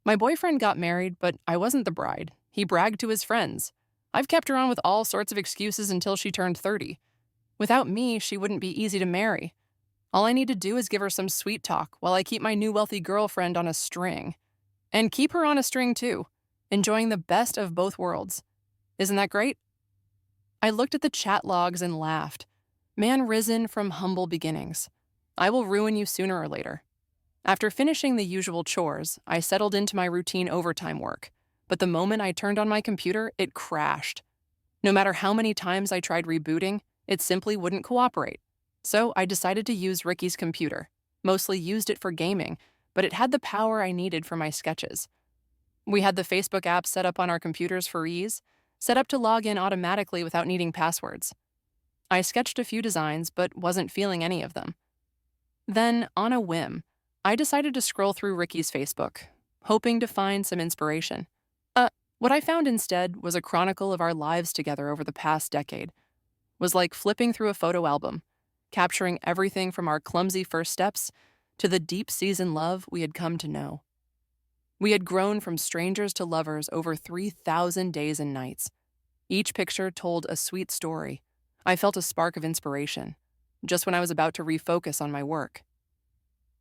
My boyfriend got married, but I wasn't the bride. He bragged to his friends. I've kept her on with all sorts of excuses until she turned 30. Without me, she wouldn't be easy to marry. All I need to do is give her some sweet talk while I keep my new wealthy girlfriend on a string. And keep her on a string too, enjoying the best of both worlds. Isn't that great? I looked at the chat logs and laughed. Man risen from humble beginnings. I will ruin you sooner or later. After finishing the usual chores, I settled into my routine overtime work. But the moment I turned on my computer, it crashed. No matter how many times I tried rebooting, it simply wouldn't cooperate. So I decided to use Ricky's computer. Mostly used it for gaming, but it had the power I needed for my sketches. We had the Facebook app set up on our computers for ease, set up to log in automatically without needing passwords. I sketched a few designs, but wasn't feeling any of them. Then, on a whim, I decided to scroll through Ricky's Facebook, hoping to find some inspiration. What I found instead was a chronicle of our lives together over the past decade. It was like flipping through a photo album, capturing everything from our clumsy first steps to the deep season love we had come to know. We had grown from strangers to lovers over 3,000 days and nights. Each picture told a sweet story. I felt a spark of inspiration, just when I was about to refocus on my work.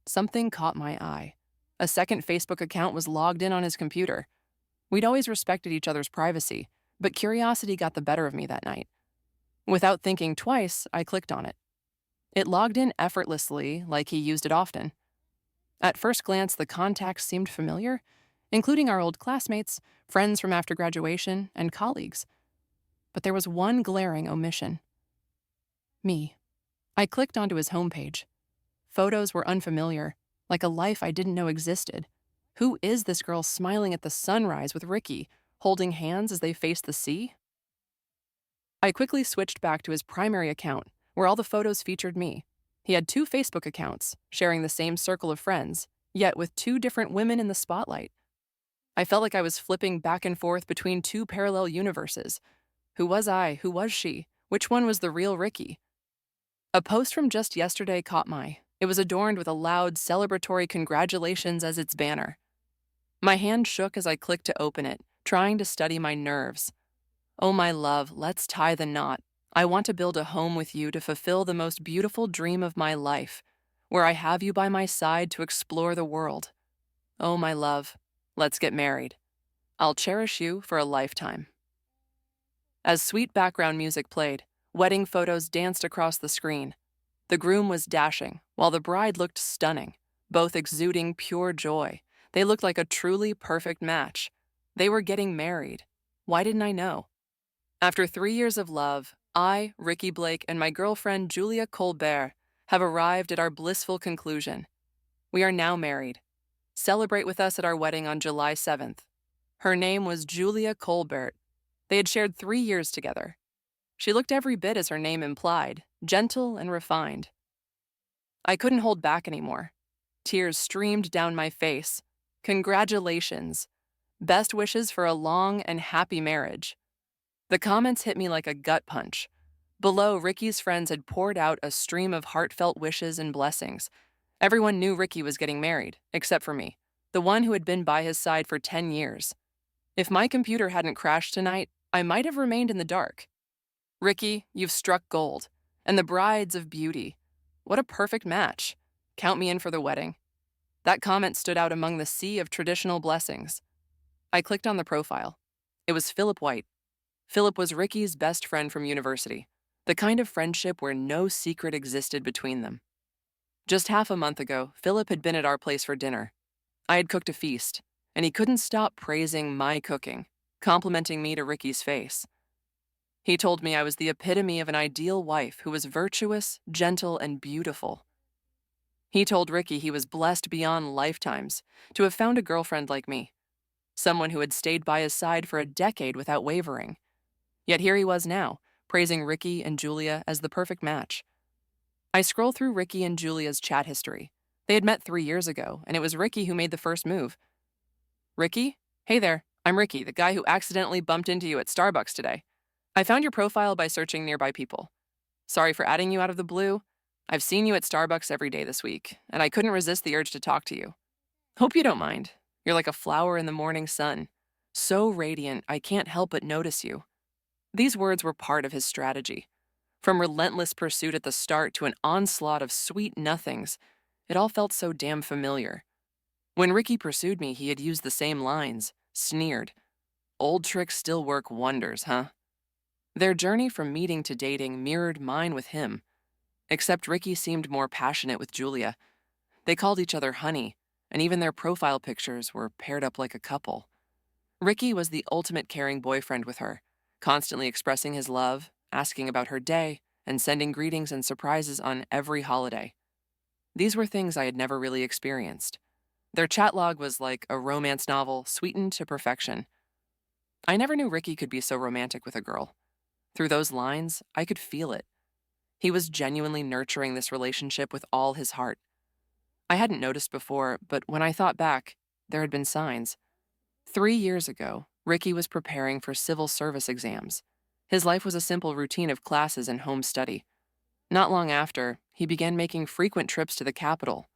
Something caught my eye. A second Facebook account was logged in on his computer. We'd always respected each other's privacy, but curiosity got the better of me that night. Without thinking twice, I clicked on it. It logged in effortlessly, like he used it often. At first glance, the contacts seemed familiar, including our old classmates, friends from after graduation, and colleagues. But there was one glaring omission. Me. I clicked onto his homepage. Photos were unfamiliar, like a life I didn't know existed. Who is this girl smiling at the sunrise with Ricky, holding hands as they faced the sea? I quickly switched back to his primary account, where all the photos featured me. He had 2 Facebook accounts, sharing the same circle of friends, yet with 2 different women in the spotlight. I felt like I was flipping back and forth between 2 parallel universes. Who was I? Who was she? Which one was the real Ricky? A post from just yesterday caught my eye. It was adorned with a loud, celebratory congratulations as its banner. My hand shook as I clicked to open it, trying to steady my nerves. Oh, my love, let's tie the knot. I want to build a home with you to fulfill the most beautiful dream of my life, where I have you by my side to explore the world. Oh, my love, let's get married. I'll cherish you for a lifetime. As sweet background music played, wedding photos danced across the screen. The groom was dashing, while the bride looked stunning, both exuding pure joy. They looked like a truly perfect match. They were getting married. Why didn't I know? After 3 years of love, I, Ricky Blake, and my girlfriend Julia Colbert have arrived at our blissful conclusion. We are now married. Celebrate with us at our wedding on July 7th. Her name was Julia Colbert. They had shared 3 years together. She looked every bit as her name implied, gentle and refined. I couldn't hold back anymore. Tears streamed down my face. Congratulations. Best wishes for a long and happy marriage. The comments hit me like a gut punch. Below, Ricky's friends had poured out a stream of heartfelt wishes and blessings. Everyone knew Ricky was getting married, except for me, the one who had been by his side for 10 years. If my computer hadn't crashed tonight, I might have remained in the dark. Ricky, you've struck gold. And the bride's of beauty. What a perfect match. Count me in for the wedding. That comment stood out among the sea of traditional blessings. I clicked on the profile. It was Philip White. Philip was Ricky's best friend from university, the kind of friendship where no secret existed between them. Just half a month ago, Philip had been at our place for dinner. I had cooked a feast, and he couldn't stop praising my cooking, complimenting me to Ricky's face. He told me I was the epitome of an ideal wife who was virtuous, gentle, and beautiful. He told Ricky he was blessed beyond lifetimes to have found a girlfriend like me, someone who had stayed by his side for a decade without wavering. Yet here he was now, praising Ricky and Julia as the perfect match. I scroll through Ricky and Julia's chat history. They had met 3 years ago, and it was Ricky who made the first move. Ricky? Hey there, I'm Ricky, the guy who accidentally bumped into you at Starbucks today. I found your profile by searching nearby people. Sorry for adding you out of the blue. I've seen you at Starbucks every day this week, and I couldn't resist the urge to talk to you. Hope you don't mind. You're like a flower in the morning sun. So radiant, I can't help but notice you. These words were part of his strategy. From relentless pursuit at the start to an onslaught of sweet nothings, it all felt so damn familiar. When Ricky pursued me, he had used the same lines, sneered. Old tricks still work wonders, huh? Their journey from meeting to dating mirrored mine with him, except Ricky seemed more passionate with Julia. They called each other honey, and even their profile pictures were paired up like a couple. Ricky was the ultimate caring boyfriend with her, constantly expressing his love, asking about her day, and sending greetings and surprises on every holiday. These were things I had never really experienced. Their chat log was like a romance novel sweetened to perfection. I never knew Ricky could be so romantic with a girl. Through those lines, I could feel it. He was genuinely nurturing this relationship with all his heart. I hadn't noticed before, but when I thought back, there had been signs. 3 years ago, Ricky was preparing for civil service exams. His life was a simple routine of classes and home study. Not long after, he began making frequent trips to the capital.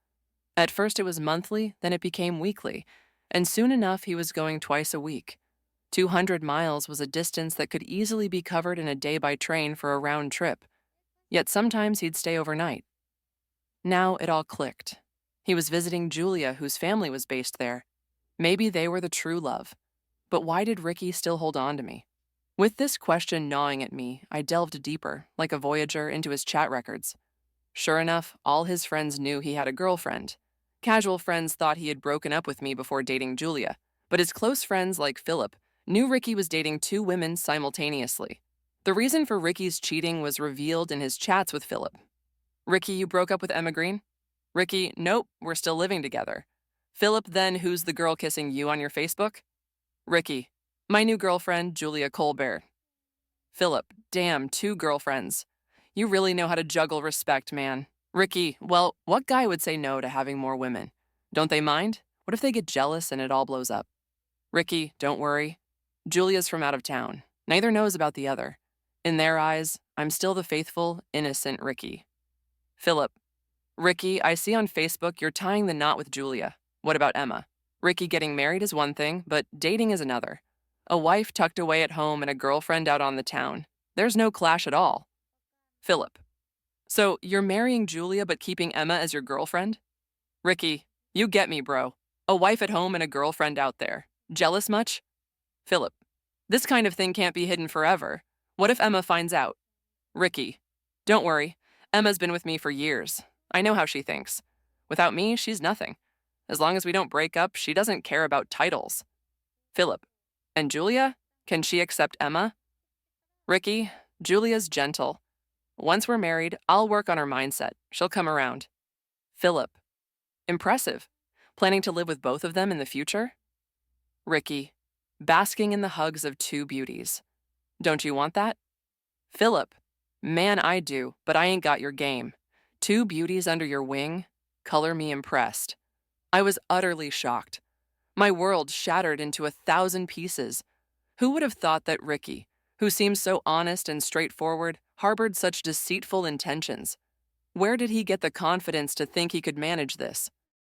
At first it was monthly, then it became weekly, and soon enough he was going twice a week. 200 miles was a distance that could easily be covered in a day by train for a round trip. Yet sometimes he'd stay overnight. Now it all clicked. He was visiting Julia, whose family was based there. Maybe they were the true love. But why did Ricky still hold on to me? With this question gnawing at me, I delved deeper, like a voyager, into his chat records. Sure enough, all his friends knew he had a girlfriend. Casual friends thought he had broken up with me before dating Julia, but his close friends, like Philip, knew Ricky was dating 2 women simultaneously. The reason for Ricky's cheating was revealed in his chats with Philip. Ricky, you broke up with Emma Green? Ricky, nope, we're still living together. Philip, then who's the girl kissing you on your Facebook? Ricky, my new girlfriend, Julia Colbert. Philip, damn, 2 girlfriends. You really know how to juggle respect, man. Ricky, well, what guy would say no to having more women? Don't they mind? What if they get jealous and it all blows up? Ricky, don't worry. Julia's from out of town. Neither knows about the other. In their eyes, I'm still the faithful, innocent Ricky. Philip, Ricky, I see on Facebook you're tying the knot with Julia. What about Emma? Ricky, getting married is one thing, but dating is another. A wife tucked away at home and a girlfriend out on the town. There's no clash at all. Philip, so you're marrying Julia but keeping Emma as your girlfriend? Ricky, you get me, bro. A wife at home and a girlfriend out there. Jealous much? Philip, this kind of thing can't be hidden forever. What if Emma finds out? Ricky, don't worry. Emma's been with me for years. I know how she thinks. Without me, she's nothing. As long as we don't break up, she doesn't care about titles. Philip, and Julia? Can she accept Emma? Ricky, Julia's gentle. Once we're married, I'll work on her mindset. She'll come around. Philip, impressive. Planning to live with both of them in the future? Ricky, basking in the hugs of 2 beauties. Don't you want that? Philip, man, I do, but I ain't got your game. 2 beauties under your wing? Color me impressed. I was utterly shocked. My world shattered into 1,000 pieces. Who would have thought that Ricky, who seemed so honest and straightforward, harbored such deceitful intentions? Where did he get the confidence to think he could manage this?